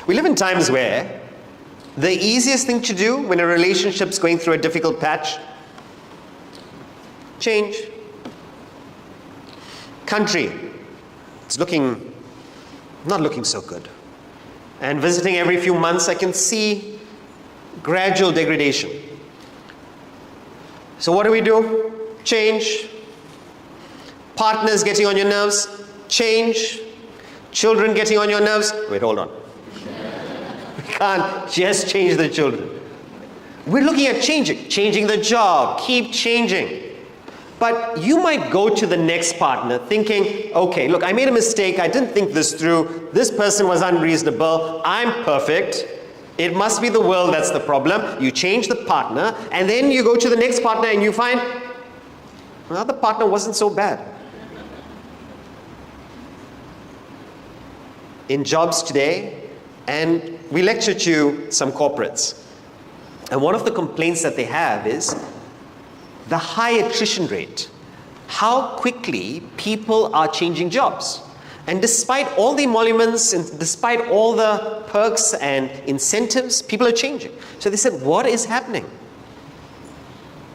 We live in times where the easiest thing to do when a relationship's going through a difficult patch, change. Country, it's not looking so good. And visiting every few months, I can see gradual degradation. So what do? Change. Partners getting on your nerves, change. Children getting on your nerves, wait, hold on. We can't just change the children. We're looking at changing the job, keep changing. But you might go to the next partner thinking, okay, look, I made a mistake, I didn't think this through, this person was unreasonable, I'm perfect, it must be the world that's the problem. You change the partner, and then you go to the next partner and you find, well, the partner wasn't so bad. In jobs today, and we lecture to some corporates, and one of the complaints that they have is the high attrition rate, how quickly people are changing jobs. And despite all the emoluments and despite all the perks and incentives, people are changing. So they said, what is happening?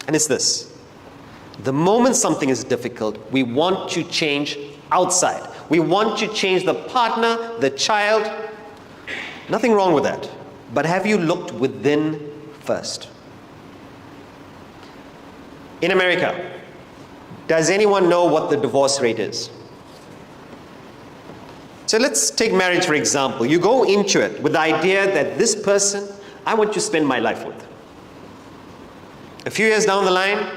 And it's this. The moment something is difficult, we want to change outside. We want to change the partner, the child. Nothing wrong with that. But have you looked within first? In America, does anyone know what the divorce rate is? So let's take marriage for example. You go into it with the idea that this person, I want to spend my life with. A few years down the line,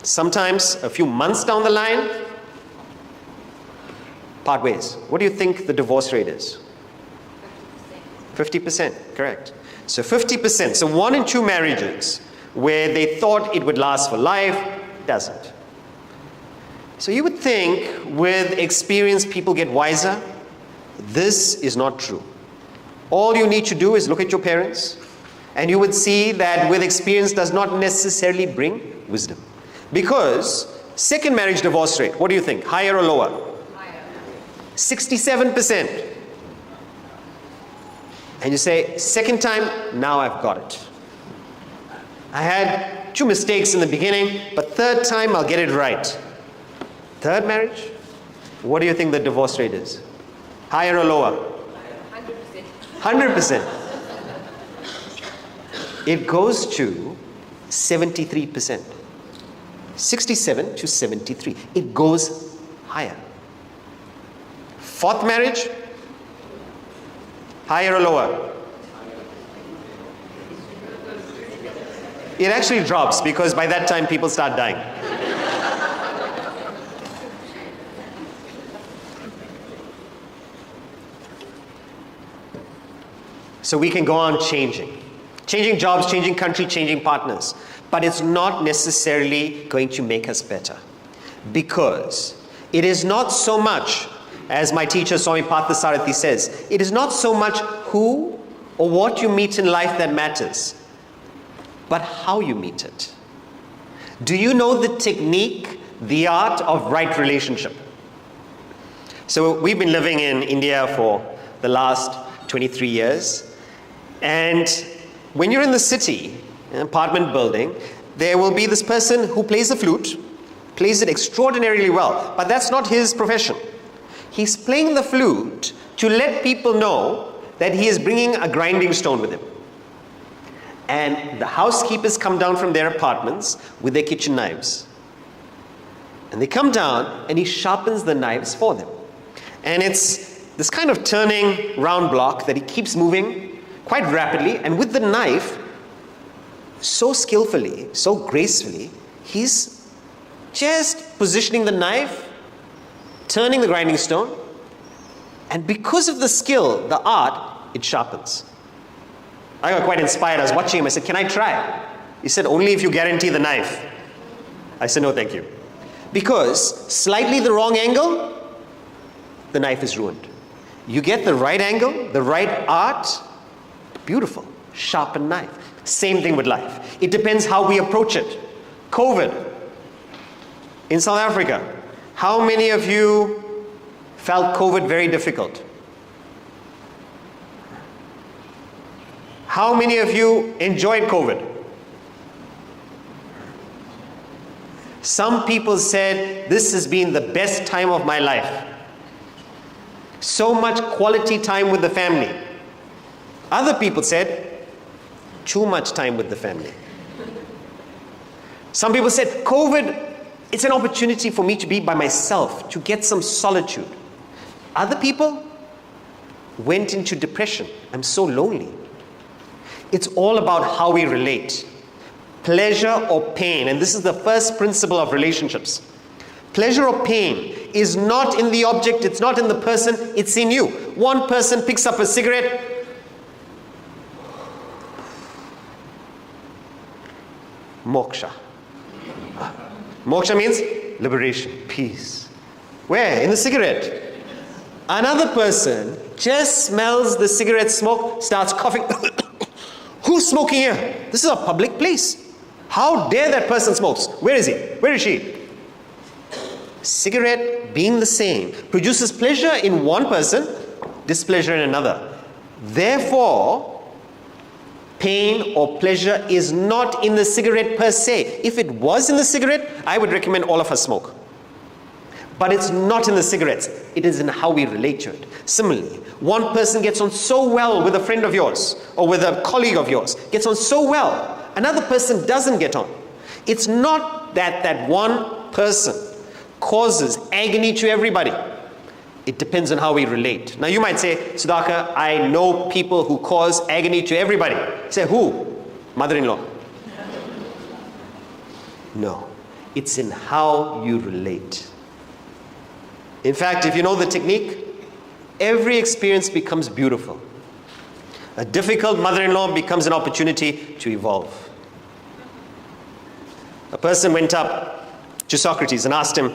sometimes a few months down the line, part ways. What do you think the divorce rate is? 50%, correct. So 50%, so 1 in 2 marriages where they thought it would last for life, doesn't. So you would think with experience people get wiser. This is not true. All you need to do is look at your parents, and you would see that with experience does not necessarily bring wisdom. Because second marriage divorce rate, what do you think? Higher or lower? Higher. 67%. And you say, second time, now I've got it. I had 2 mistakes in the beginning, but third time I'll get it right. Third marriage, what do you think the divorce rate is? Higher or lower? 100%. 100%. It goes to 73%. 67 to 73. It goes higher. Fourth marriage, higher or lower? It actually drops because by that time people start dying. So we can go on changing. Changing jobs, changing country, changing partners. But it's not necessarily going to make us better. Because it is not so much, as my teacher Swami Parthasarathy says, it is not so much who or what you meet in life that matters, but how you meet it. Do you know the technique, the art of right relationship? So we've been living in India for the last 23 years. And when you're in the city, an apartment building, there will be this person who plays the flute, plays it extraordinarily well, but that's not his profession. He's playing the flute to let people know that he is bringing a grinding stone with him. And the housekeepers come down from their apartments with their kitchen knives. And they come down and he sharpens the knives for them. And it's this kind of turning round block that he keeps moving quite rapidly, and with the knife, so skillfully, so gracefully, he's just positioning the knife, turning the grinding stone, and because of the skill, the art, it sharpens. I got quite inspired. I was watching him. I said, can I try? He said, only if you guarantee the knife. I said, no, thank you. Because slightly the wrong angle, the knife is ruined. You get the right angle, the right art, beautiful, sharpened knife. Same thing with life. It depends how we approach it. COVID. In South Africa, how many of you felt COVID very difficult? How many of you enjoyed COVID? Some people said, this has been the best time of my life. So much quality time with the family. Other people said, too much time with the family. Some people said, COVID, it's an opportunity for me to be by myself, to get some solitude. Other people went into depression. I'm so lonely. It's all about how we relate. Pleasure or pain, and this is the first principle of relationships. Pleasure or pain is not in the object, it's not in the person, it's in you. One person picks up a cigarette. Moksha. Moksha means liberation, peace. Where? In the cigarette. Another person just smells the cigarette smoke, starts coughing. Who's smoking here? This is a public place. How dare that person smokes? Where is he? Where is she? Cigarette, being the same, produces pleasure in one person, displeasure in another. Therefore, pain or pleasure is not in the cigarette per se. If it was in the cigarette, I would recommend all of us smoke. But it's not in the cigarettes. It is in how we relate to it. Similarly, one person gets on so well with a friend of yours or with a colleague of yours, gets on so well. Another person doesn't get on. It's not that that one person causes agony to everybody. It depends on how we relate. Now you might say, Sudhakar, I know people who cause agony to everybody. Say, who? Mother-in-law. No. It's in how you relate. In fact, if you know the technique, every experience becomes beautiful. A difficult mother-in-law becomes an opportunity to evolve. A person went up to Socrates and asked him,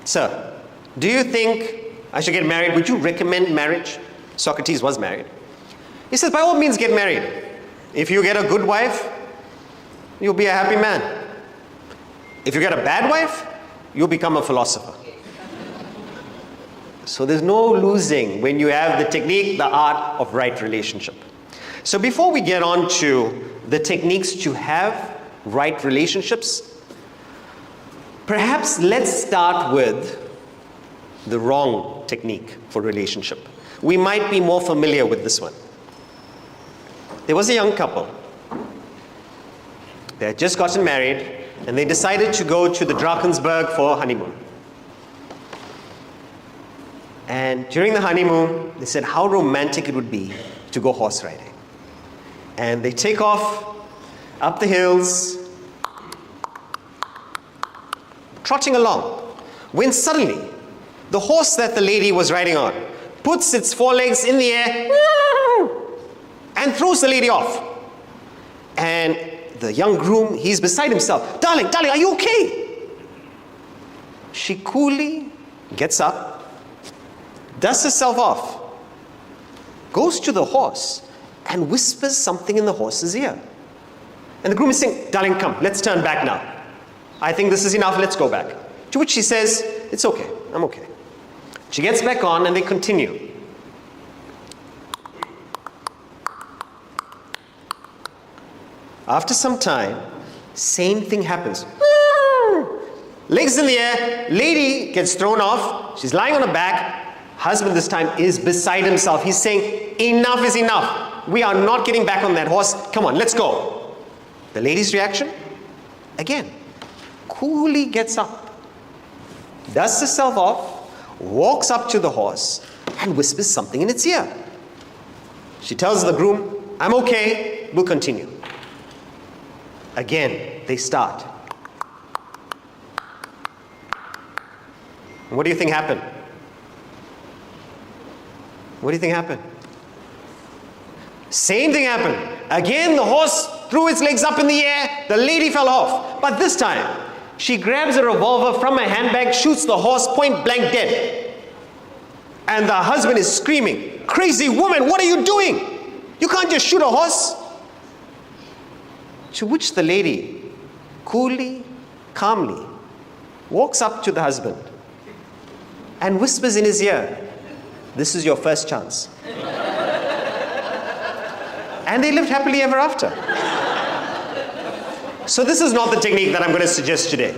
Sir, do you think I should get married? Would you recommend marriage? Socrates was married. He says, by all means get married. If you get a good wife, you'll be a happy man. If you get a bad wife, you'll become a philosopher. So there's no losing when you have the technique, the art of right relationship. So before we get on to the techniques to have right relationships, perhaps let's start with the wrong technique for relationship. We might be more familiar with this one. There was a young couple. They had just gotten married and they decided to go to the Drakensberg for a honeymoon. And during the honeymoon, they said how romantic it would be to go horse riding. And they take off up the hills, trotting along, when suddenly the horse that the lady was riding on puts its forelegs in the air and throws the lady off. And the young groom, he's beside himself. Darling, are you okay? She coolly gets up, dusts herself off, goes to the horse and whispers something in the horse's ear. And the groom is saying, darling, come, let's turn back now. I think this is enough, let's go back. To which she says, it's okay, I'm okay. She gets back on and they continue. After some time, same thing happens. Legs in the air, lady gets thrown off, she's lying on her back. Husband this time is beside himself. He's saying, enough is enough. We are not getting back on that horse. Come on, let's go. The lady's reaction? Again, coolly gets up, dusts herself off, walks up to the horse, and whispers something in its ear. She tells the groom, I'm okay, we'll continue. Again, they start. What do you think happened? What do you think happened? Same thing happened. Again, the horse threw its legs up in the air. The lady fell off. But this time, she grabs a revolver from her handbag, shoots the horse point blank dead. And the husband is screaming, crazy woman, what are you doing? You can't just shoot a horse. To which the lady, coolly, calmly, walks up to the husband and whispers in his ear, this is your first chance. And they lived happily ever after. So this is not the technique that I'm going to suggest today.